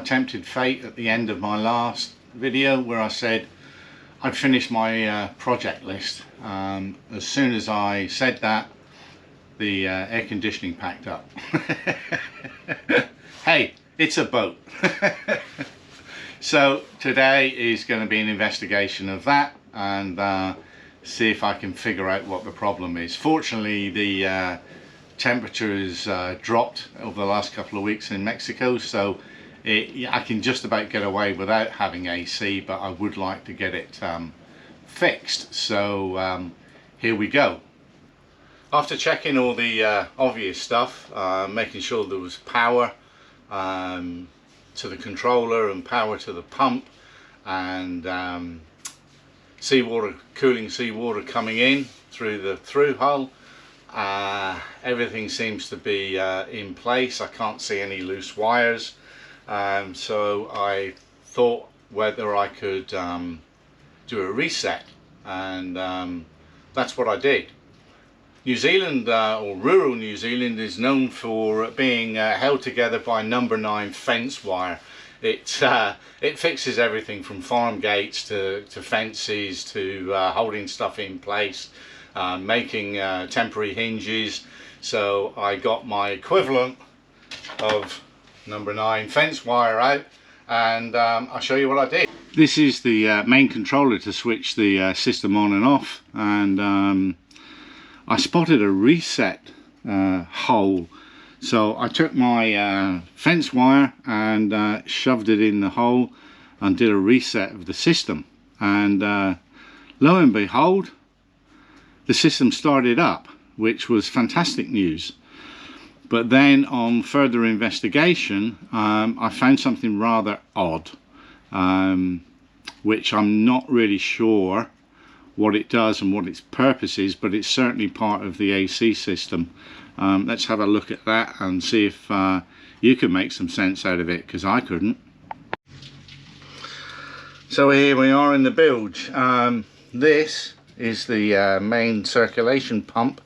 tempted fate at the end of my last video where I said I'd finished my project list. As soon as I said that, the air conditioning packed up. Hey, it's a boat. So today is going to be an investigation of that and see if I can figure out what the problem is. Fortunately, the temperature has dropped over the last couple of weeks in Mexico, so I can just about get away without having AC, but I would like to get it fixed. So here we go. After checking all the obvious stuff, making sure there was power to the controller and power to the pump, and seawater, cooling seawater coming in through the through hull, everything seems to be in place. I can't see any loose wires, so I thought whether I could do a reset, and that's what I did. New Zealand, or rural New Zealand, is known for being held together by number 9 fence wire. It fixes everything from farm gates to fences to holding stuff in place, making temporary hinges. So I got my equivalent of number 9 fence wire out, and I'll show you what I did. This is the main controller to switch the system on and off, and I spotted a reset hole, so I took my fence wire and shoved it in the hole and did a reset of the system, and lo and behold, the system started up, which was fantastic news. But then on further investigation, I found something rather odd, which I'm not really sure what it does and what its purpose is, but it's certainly part of the AC system. Let's have a look at that and see if you can make some sense out of it, because I couldn't. So here we are in the bilge. This is the main circulation pump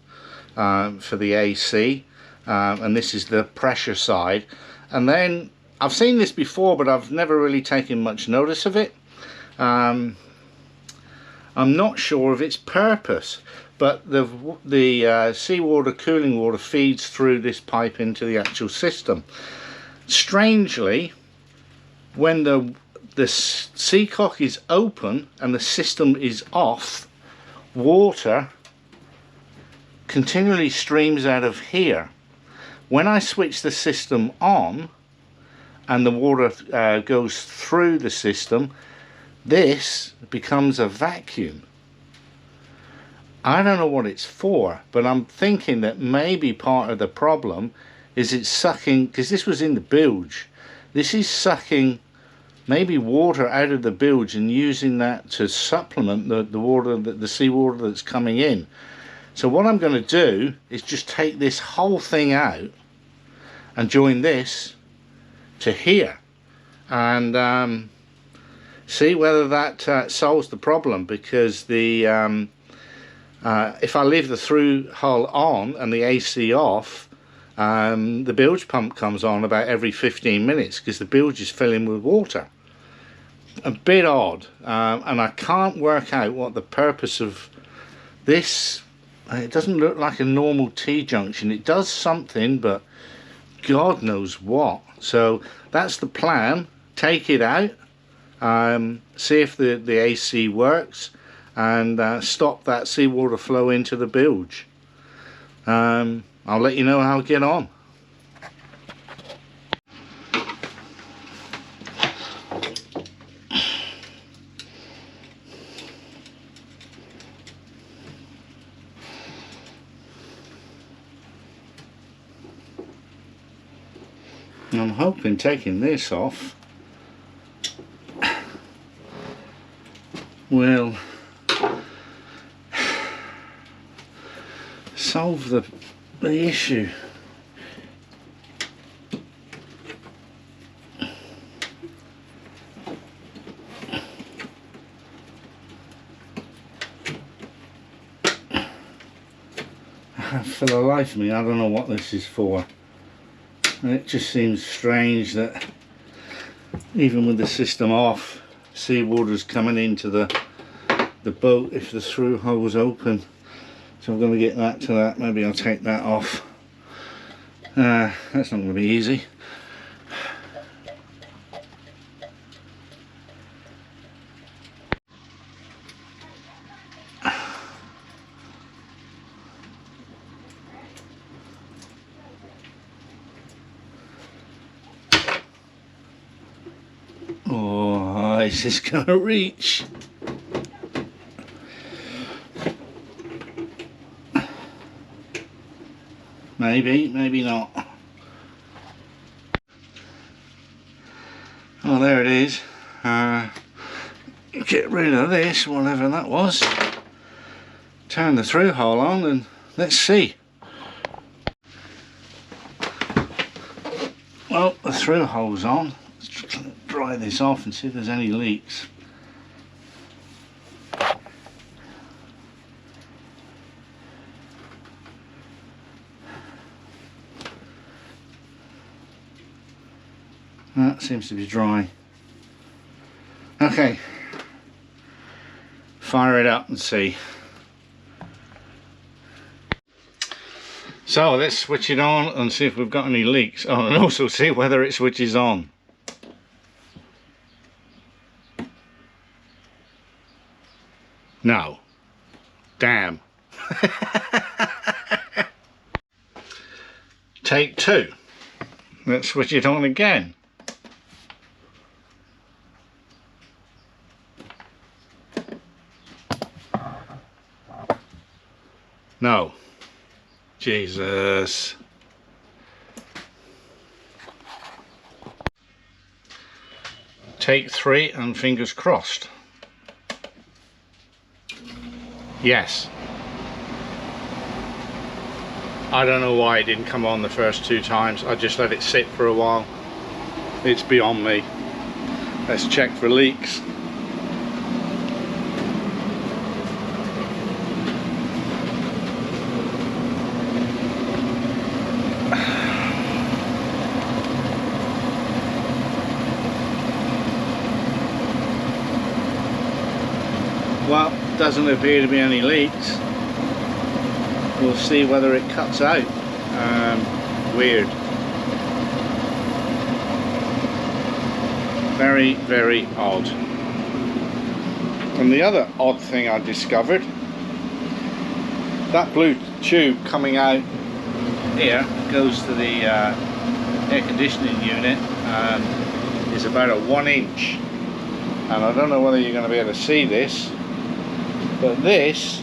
for the AC, and this is the pressure side. And then I've seen this before, but I've never really taken much notice of it. I'm not sure of its purpose, but the seawater, cooling water, feeds through this pipe into the actual system. Strangely, when the seacock is open and the system is off, water continually streams out of here. When I switch the system on and the water goes through the system, this becomes a vacuum. I don't know what it's for, but I'm thinking that maybe part of the problem is it's sucking, because this was in the bilge, this is sucking maybe water out of the bilge and using that to supplement the water, the seawater that's coming in. So what I'm going to do is just take this whole thing out and join this to here, and see whether that solves the problem, because the if I leave the through hull on and the AC off, the bilge pump comes on about every 15 minutes because the bilge is filling with water. A bit odd, and I can't work out what the purpose of this. It doesn't look like a normal T-junction. It does something, but God knows what. So that's the plan. Take it out, see if the AC works, and stop that seawater flow into the bilge. I'll let you know how I get on. I'm hoping taking this off will solve the issue. For the life of me, I don't know what this is for. And it just seems strange that even with the system off, seawater's coming into the boat if the through hole's open. So I'm going to get that to that. Maybe I'll take that off. That's not going to be easy. Oh, is this going to reach? Maybe, maybe not. Oh, there it is. Get rid of this, whatever that was. Turn the through hole on and let's see. Well, the through hole's on. Let's dry this off and see if there's any leaks. That seems to be dry. Okay, fire it up and see. So let's switch it on and see if we've got any leaks. Oh, and also see whether it switches on. No. Damn. Take two. Let's switch it on again. No. Jesus. Take three and fingers crossed. Yes. I don't know why it didn't come on the first two times. I just let it sit for a while. It's beyond me. Let's check for leaks. Well, doesn't appear to be any leaks. We'll see whether it cuts out. Weird. Very, very odd. And the other odd thing I discovered, that blue tube coming out here goes to the air conditioning unit, is about a 1 inch. And I don't know whether you're going to be able to see this, but this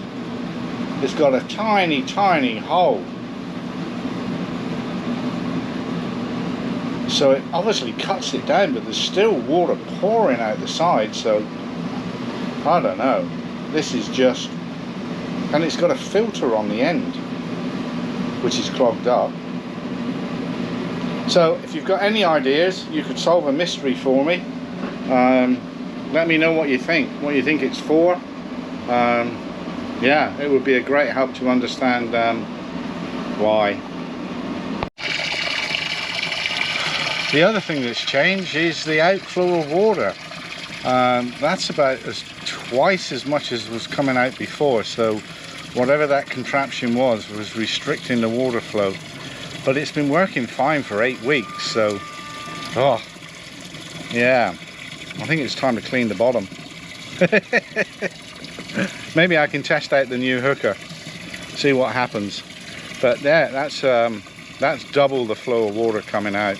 has got a tiny, tiny hole. So it obviously cuts it down, but there's still water pouring out the side, so I don't know. This is just... and it's got a filter on the end, which is clogged up. So if you've got any ideas, you could solve a mystery for me. Let me know what you think it's for. Yeah, it would be a great help to understand why. The other thing that's changed is the outflow of water. That's about twice as much as was coming out before, so whatever that contraption was restricting the water flow. But it's been working fine for 8 weeks, so oh yeah, I think it's time to clean the bottom. Maybe I can test out the new hooker, see what happens. But there, that's double the flow of water coming out.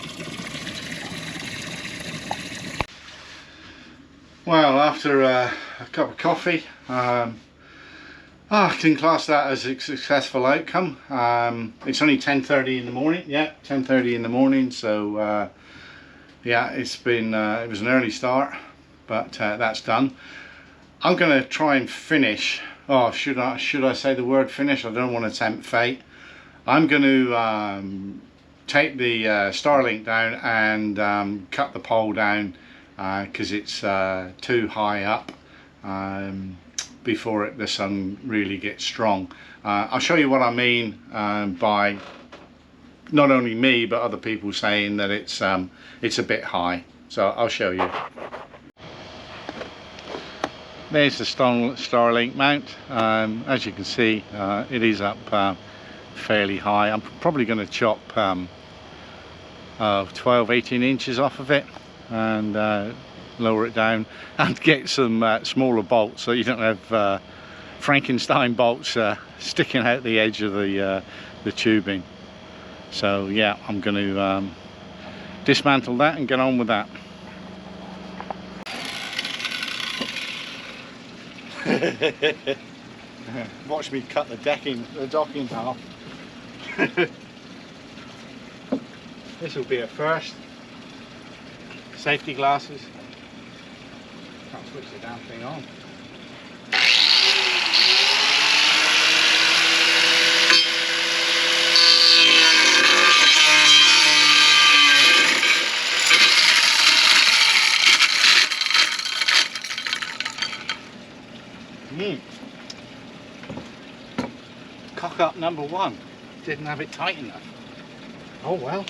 Well, after a cup of coffee, I can class that as a successful outcome. It's only 10:30 in the morning. Yeah, 10:30 in the morning. So yeah, it was an early start, but that's done. I'm going to try and finish. Oh, should I say the word finish? I don't want to tempt fate. I'm going to take the Starlink down and cut the pole down because it's too high up before the sun really gets strong. I'll show you what I mean by not only me but other people saying that it's a bit high. So I'll show you. There's the Starlink mount. As you can see, it is up fairly high. I'm probably going to chop 12-18 inches off of it and lower it down and get some smaller bolts so you don't have Frankenstein bolts sticking out the edge of the tubing. So yeah, I'm going to dismantle that and get on with that. Watch me cut the dock in half. This will be a first. Safety glasses. Can't switch the damn thing on. Cock up number one. Didn't have it tight enough. Oh well.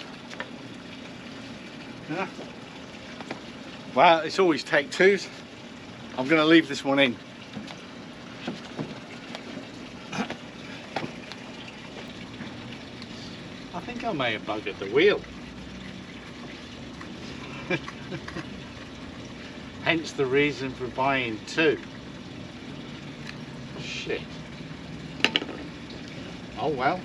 Yeah. Well, it's always take twos. I'm going to leave this one in. I think I may have buggered the wheel. Hence the reason for buying two. Shit. Oh well.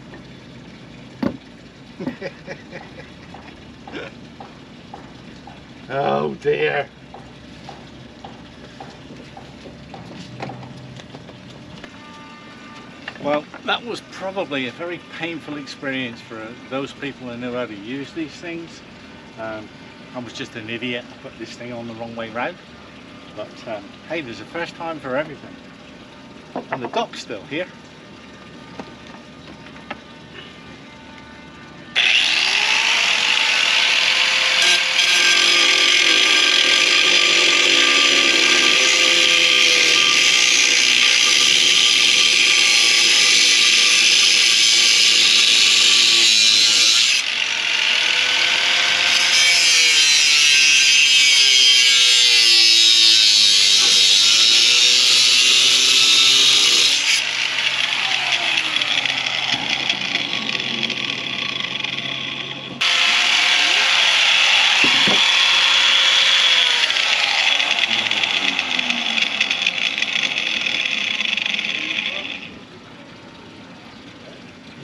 Oh dear. Well, that was probably a very painful experience for those people who know how to use these things. I was just an idiot. I put this thing on the wrong way round. But hey, there's a first time for everything. And the dock's still here.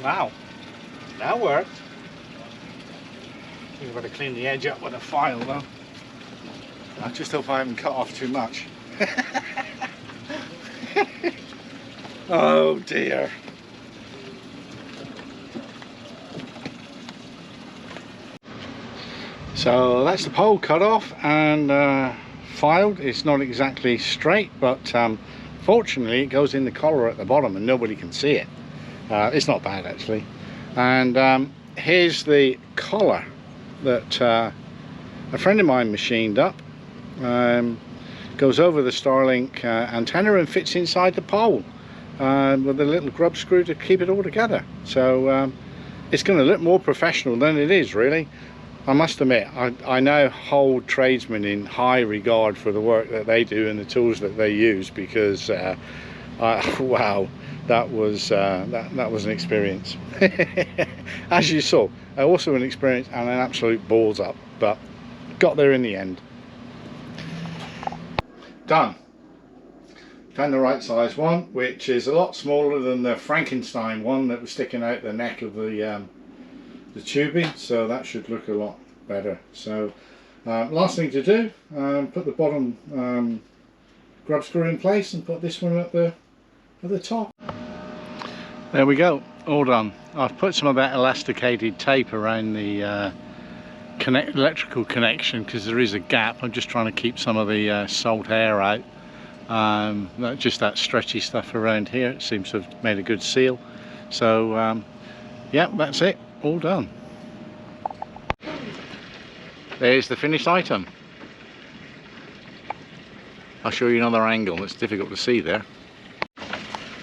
Wow, that worked. I think I've got to clean the edge up with a file though. I just hope I haven't cut off too much. Oh dear. So that's the pole cut off and filed. It's not exactly straight, but fortunately it goes in the collar at the bottom and nobody can see it. It's not bad actually. And here's the collar that a friend of mine machined up. Goes over the Starlink antenna and fits inside the pole with a little grub screw to keep it all together. So it's going to look more professional than it is really. I must admit, I now hold tradesmen in high regard for the work that they do and the tools that they use, because wow, that was an experience. As you saw, also an experience and an absolute balls up, but got there in the end. Done. Found the right size one, which is a lot smaller than the Frankenstein one that was sticking out the neck of the tubing, so that should look a lot better. So last thing to do, put the bottom grub screw in place and put this one at the top. There we go, all done. I've put some of that elasticated tape around the electrical connection because there is a gap. I'm just trying to keep some of the salt air out. Just that stretchy stuff around here, it seems to have made a good seal. So yeah, that's it, all done. There's the finished item. I'll show you another angle. It's difficult to see there.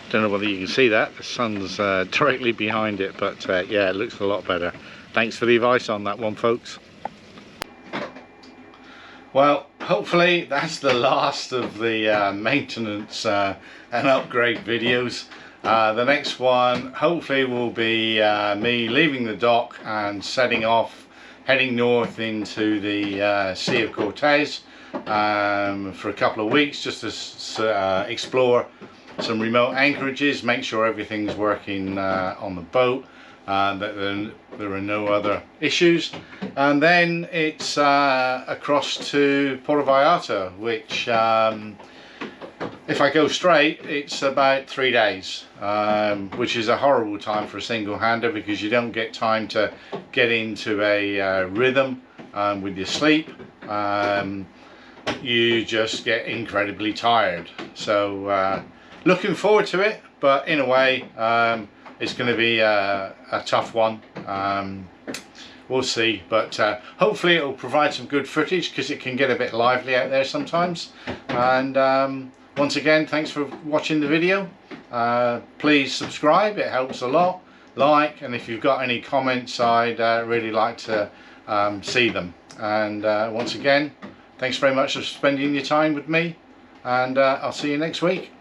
Don't know whether you can see that. The sun's directly behind it, but yeah, it looks a lot better. Thanks for the advice on that one, folks. Well, hopefully that's the last of the maintenance and upgrade videos. The next one hopefully will be me leaving the dock and setting off, heading north into the Sea of Cortez for a couple of weeks, just to explore some remote anchorages, make sure everything's working on the boat, that there are no other issues, and then it's across to Puerto Vallarta, which if I go straight it's about 3 days, which is a horrible time for a single-hander because you don't get time to get into a rhythm with your sleep. You just get incredibly tired. So looking forward to it, but in a way it's going to be a tough one. We'll see, but hopefully it will provide some good footage because it can get a bit lively out there sometimes. And once again, thanks for watching the video. Please subscribe, it helps a lot. Like, and if you've got any comments, I'd really like to see them. And once again, thanks very much for spending your time with me, and I'll see you next week.